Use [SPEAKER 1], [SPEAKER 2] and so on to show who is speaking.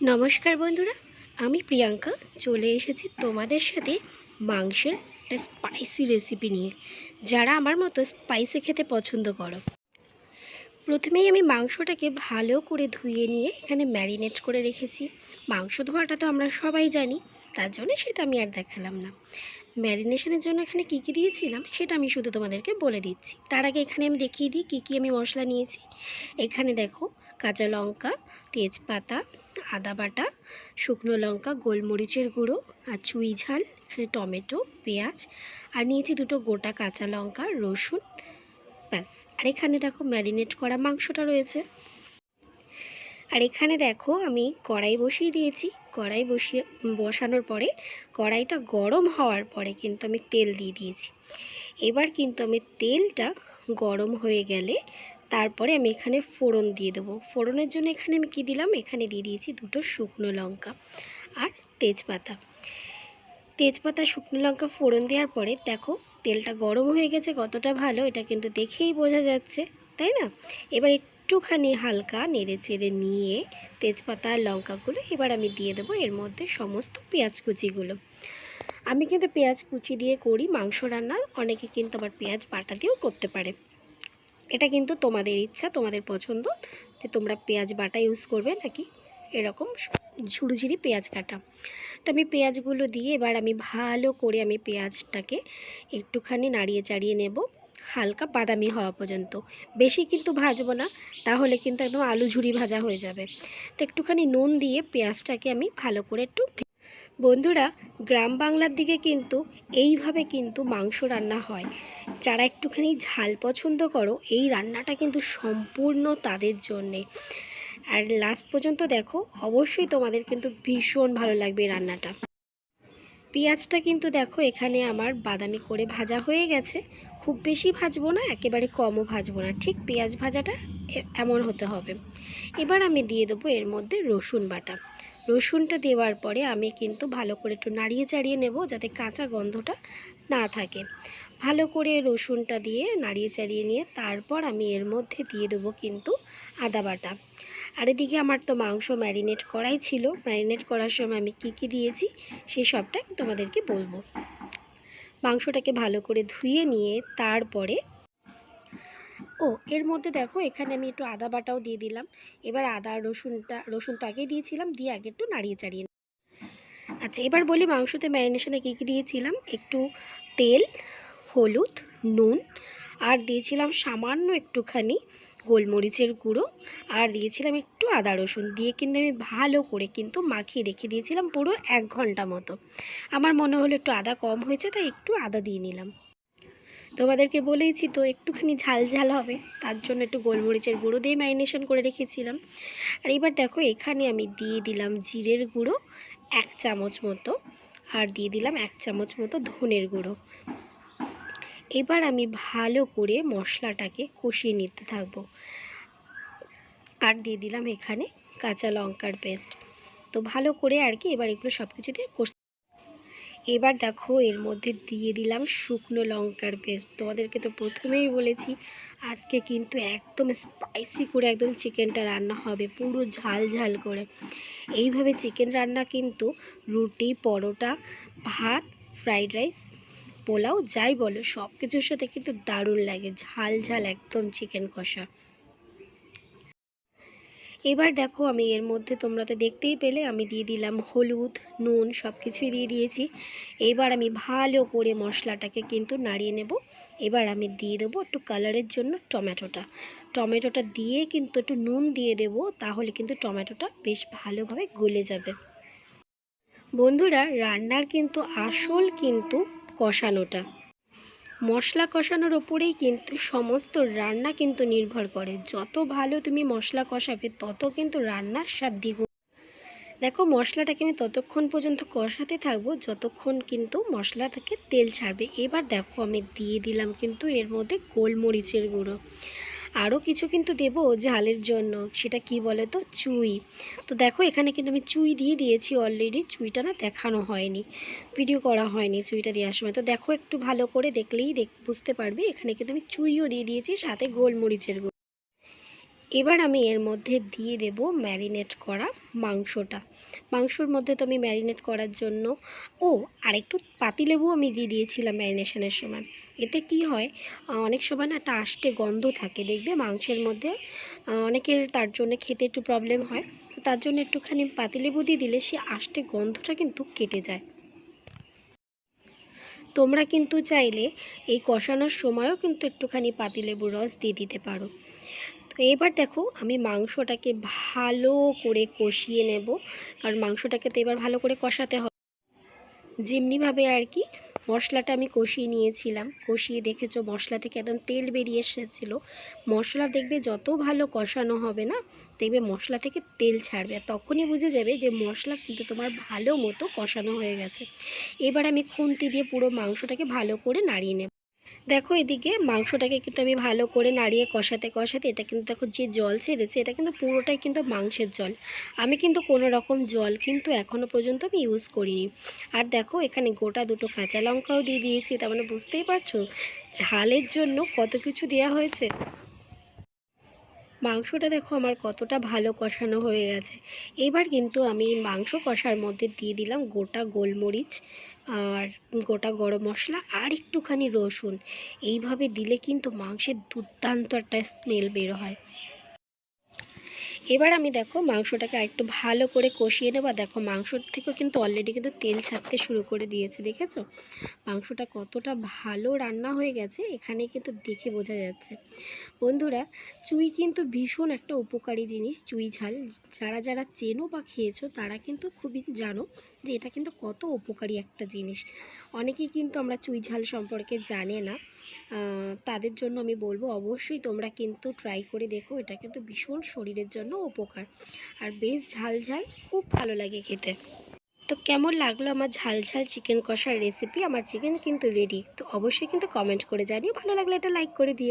[SPEAKER 1] নমস্কার বন্ধুরা, আমি প্রিয়াঙ্কা চলে এসেছি তোমাদের সাথে মাংসের একটা স্পাইসি রেসিপি নিয়ে। যারা আমার মতো স্পাইসি খেতে পছন্দ করো, প্রথমেই আমি মাংসটাকে ভালো করে ধুয়ে নিয়ে এখানে ম্যারিনেট করে রেখেছি। মাংস ধোয়াটা তো আমরা সবাই জানি, তার জন্য সেটা আমি আর দেখালাম না। ম্যারিনেশনের জন্য এখানে কী কী দিয়েছিলাম সেটা আমি শুধু তোমাদেরকে বলে দিচ্ছি। তার আগে এখানে আমি দেখিয়ে দিই কী কী আমি মশলা নিয়েছি। এখানে দেখো, কাঁচা লঙ্কা, তেজপাতা, আদা বাটা, শুকনো লঙ্কা, গোলমরিচের গুঁড়ো আর চুই ঝাল, এখানে টমেটো, পেঁয়াজ আর নিয়েছি দুটো গোটা কাঁচা লঙ্কা, রসুন, ব্যাস। আর এখানে দেখো ম্যারিনেট করা মাংসটা রয়েছে। আর এখানে দেখো আমি কড়াই বসিয়ে দিয়েছি। কড়াই বসানোর পরে কড়াইটা গরম হওয়ার পরে কিন্তু আমি তেল দিয়ে দিয়েছি। এবার কিন্তু আমি তেলটা গরম হয়ে গেলে তারপরে আমি এখানে ফোড়ন দিয়ে দেবো। ফোড়নের জন্য এখানে আমি কী দিলাম, এখানে দিয়ে দিয়েছি দুটো শুকনো লঙ্কা আর তেজপাতা। শুকনো লঙ্কা ফোড়ন দেওয়ার পরে দেখো তেলটা গরম হয়ে গেছে কতটা ভালো, এটা কিন্তু দেখেই বোঝা যাচ্ছে, তাই না? এবার একটুখানি হালকা নেড়ে চেড়ে নিয়ে তেজপাতা আর লঙ্কাগুলো এবার আমি দিয়ে দেবো এর মধ্যে সমস্ত পেঁয়াজ কুচিগুলো। আমি কিন্তু পেঁয়াজ কুচি দিয়ে করি মাংস রান্না, অনেকে কিন্তু আবার পেঁয়াজ বাটা দিয়েও করতে পারে। এটা কিন্তু তোমাদের ইচ্ছা, তোমাদের পছন্দ যে তোমরা পেঁয়াজ বাটা ইউজ করবে নাকি এরকম ঝুরঝুরি পেঁয়াজ কাটা। তো আমি পেঁয়াজগুলো দিয়ে এবার আমি ভালো করে আমি পেঁয়াজটাকে একটুখানি নাড়িয়ে চাড়িয়ে নেব হালকা বাদামি হওয়া পর্যন্ত। বেশি কিন্তু ভাজবো না, তাহলে কিন্তু একদম আলু ঝুরি ভাজা হয়ে যাবে। তো একটুখানি নুন দিয়ে পেঁয়াজটাকে আমি ভালো করে একটু, বন্ধুরা গ্রাম বাংলার দিকে কিন্তু এইভাবে কিন্তু মাংস রান্না হয়। যারা একটুখানি ঝাল পছন্দ করো, এই রান্নাটা কিন্তু সম্পূর্ণ তাদের জন্যে। আর লাস্ট পর্যন্ত দেখো, অবশ্যই তোমাদের কিন্তু ভীষণ ভালো লাগবে এই রান্নাটা। পেঁয়াজটা কিন্তু দেখো এখানে আমার বাদামি করে ভাজা হয়ে গেছে। খুব বেশি ভাজবো না, একেবারে কমও ভাজবো না, ঠিক পেঁয়াজ ভাজাটা এমন হতে হবে। এবার আমি দিয়ে দেবো এর মধ্যে রসুন বাটা। রসুনটা দেওয়ার পরে আমি কিন্তু ভালো করে একটু নাড়িয়ে চাড়িয়ে নেব যাতে কাঁচা গন্ধটা না থাকে। ভালো করে রসুনটা দিয়ে নাড়িয়ে চাড়িয়ে নিয়ে তারপর আমি এর মধ্যে দিয়ে দেবো কিন্তু আদা বাটা। আর এদিকে আমার তো মাংস ম্যারিনেট করাই ছিল। ম্যারিনেট করার সময় আমি কী দিয়েছি সেই সবটা তোমাদেরকে বলবো। মাংসটাকে ভালো করে ধুয়ে নিয়ে তারপরে এর মধ্যে দেখো এখানে আমি একটু আদা বাটাও দিয়ে দিলাম। এবার আদা রসুন তো আগেই দিয়েছিলাম, দিয়ে আগে একটু নাড়িয়ে চাড়িয়ে। আচ্ছা, এবার বলি মাংসতে ম্যারিনেশনে কী দিয়েছিলাম। একটু তেল, হলুদ, নুন, আর দিয়েছিলাম সামান্য একটুখানি গোলমরিচের গুঁড়ো, আর দিয়েছিলাম একটু আদা রসুন দিয়ে কিন্তু আমি ভালো করে কিন্তু মাখিয়ে রেখে দিয়েছিলাম পুরো 1 ঘন্টা মতো। আমার মনে হলো একটু আদা কম হয়েছে, তাই একটু আদা দিয়ে নিলাম। তোমাদেরকে বলেইছি তো একটুখানি ঝাল ঝাল হবে, তার জন্য একটু গোলমরিচের গুঁড়ো দিয়ে ম্যারিনেশন করে রেখেছিলাম। আর এবার দেখো এখানে আমি দিয়ে দিলাম জিরের গুঁড়ো 1 চামচ মতো, আর দিয়ে দিলাম 1 চামচ মতো ধনের গুঁড়ো। এবার আমি ভালো করে মশলাটাকে কষিয়ে নিতে থাকবো। আর দিয়ে দিলাম এখানে কাঁচা লঙ্কার পেস্ট। তো ভালো করে আর কি এবার এগুলো সব কিছু দিয়ে এবার দেখো এর মধ্যে দিয়ে দিলাম শুকনো লঙ্কার পেস্ট। তোমাদেরকে তো প্রথমেই বলেছি আজকে কিন্তু একদম স্পাইসি করে একদম চিকেনটা রান্না হবে, পুরো ঝাল ঝাল করে। এইভাবে চিকেন রান্না কিন্তু রুটি, পরোটা, ভাত, ফ্রাইড রাইস, পোলাও যাই বলো সব কিছুর সাথে কিন্তু দারুণ লাগে, ঝাল ঝাল একদম চিকেন কষা। এবার দেখো আমি এর মধ্যে, তোমরা তো দেখতেই পেলে, আমি দিয়ে দিলাম হলুদ, নুন, সব কিছুই দিয়ে দিয়েছি। এবার আমি ভালো করে মশলাটাকে কিন্তু নাড়িয়ে নেব। এবার আমি দিয়ে দেবো একটু কালারের জন্য টমেটোটা দিয়ে কিন্তু একটু নুন দিয়ে দেব, তাহলে কিন্তু টমেটোটা বেশ ভালোভাবে গলে যাবে। বন্ধুরা রান্নার কিন্তু আসল কিন্তু কষানোটা, মশলা কষানোর ওপরেই কিন্তু সমস্ত রান্না কিন্তু নির্ভর করে। যত ভালো তুমি মশলা কষাবে তত কিন্তু রান্নার স্বাদ দ্বিগুণ। দেখো মশলাটাকে আমি ততক্ষণ পর্যন্ত কষাতে থাকবো যতক্ষণ কিন্তু মশলা থেকে তেল ছাড়বে। এবার দেখো আমি দিয়ে দিলাম কিন্তু এর মধ্যে গোলমরিচের গুঁড়ো। আরও কিছু কিন্তু দেবো ঝালের জন্য, সেটা কি বলে তো, চুই। তো দেখো এখানে কিন্তু আমি চুই দিয়ে দিয়েছি অলরেডি। চুইটা না দেখানো হয়নি, ভিডিও করা হয়নি চুইটা দেওয়ার সময়। তো দেখো একটু ভালো করে দেখলেই বুঝতে পারবে, এখানে কিন্তু আমি চুইও দিয়ে দিয়েছি সাথে গোলমরিচের গুঁড়ো। এবার আমি এর মধ্যে দিয়ে দেব ম্যারিনেট করা মাংসটা। মাংসর মধ্যে তো আমি ম্যারিনেট করার জন্য আর একটু পাতিলেবু আমি দিয়ে দিয়েছিলাম ম্যারিনেশনের সময়। এতে কি হয়, অনেক সময় না একটা আষ্টে গন্ধ থাকে দেখবে মাংসের মধ্যে, অনেকের তার জন্য খেতে একটু প্রবলেম হয়। তার জন্য একটুখানি পাতিলেবু দিয়ে দিলে সে আষ্টে গন্ধটা কিন্তু কেটে যায়। তোমরা কিন্তু চাইলে এই কষানোর সময়ও কিন্তু একটুখানি পাতিলেবুর রস দিয়ে দিতে পারো। তো এবার দেখো আমি মাংসটাকে ভালো করে কষিয়ে নেব, কারণ মাংসটাকে তো এবার ভালো করে কষাতে হবে। যেমনিভাবে আর কি মশলাটা আমি কষিয়ে নিয়েছিলাম, কষিয়ে দেখেছো মশলা থেকে একদম তেল বেরিয়ে এসেছিলো। মশলা দেখবে যত ভালো কষানো হবে না, দেখবে মশলা থেকে তেল ছাড়বে, আর তখনই বুঝে যাবে যে মশলা কিন্তু তোমার ভালো মতো কষানো হয়ে গেছে। এবার আমি খুন্তি দিয়ে পুরো মাংসটাকে ভালো করে নাড়িয়ে নেব। দেখো এদিকে মাংসটাকে কিন্তু আমি ভালো করে নাড়িয়ে কষাতে কষাতে এটা কিন্তু দেখো যে জল ছেড়েছে, এটা কিন্তু পুরোটাই কিন্তু মাংসের জল। আমি কিন্তু কোনো রকম জল কিন্তু এখনও পর্যন্ত আমি ইউজ করিনি। আর দেখো এখানে গোটা দুটো কাঁচা লঙ্কাও দিয়ে দিয়েছি, তার মানে বুঝতেই পারছো ঝালের জন্য কত কিছু দেওয়া হয়েছে। মাংসটা দেখো আমার কতটা ভালো কষানো হয়ে গেছে। এবার কিন্তু আমি মাংস কষার মধ্যে দিয়ে দিলাম গোটা গোলমরিচ আর গোটা গরম মশলা আর একটুখানি রসুন। এইভাবে দিলে কিন্তু মাংসের দুর্দান্ত একটা স্মেল বের হয়। এবার আমি দেখো মাংসটাকে আরেকটু ভালো করে কষিয়ে নেব। দেখো মাংসর থেকেও কিন্তু অলরেডি কিন্তু তেল ছাড়তে শুরু করে দিয়েছে, দেখেছো মাংসটা কতটা ভালো রান্না হয়ে গেছে এখানে কিন্তু দেখে বোঝা যাচ্ছে। বন্ধুরা, চুই কিন্তু ভীষণ একটা উপকারী জিনিস। চুই ঝাল যারা যারা চেনো বা খেয়েছো তারা কিন্তু খুবই জানো যে এটা কিন্তু কত উপকারী একটা জিনিস। অনেকেই কিন্তু আমরা চুই ঝাল সম্পর্কে জানে না, তাদের জন্য আমি বলবো অবশ্যই তোমরা কিন্তু ট্রাই করে দেখো, এটা কিন্তু ভীষণ শরীরের জন্য উপকার আর বেশ ঝাল ঝাল, খুব ভালো লাগে খেতে। তো কেমন লাগলো আমার ঝাল ঝাল চিকেন কষার রেসিপি? আমার চিকেন কিন্তু রেডি, তো অবশ্যই কিন্তু কমেন্ট করে জানিও, ভালো লাগলে একটা লাইক করে দিও।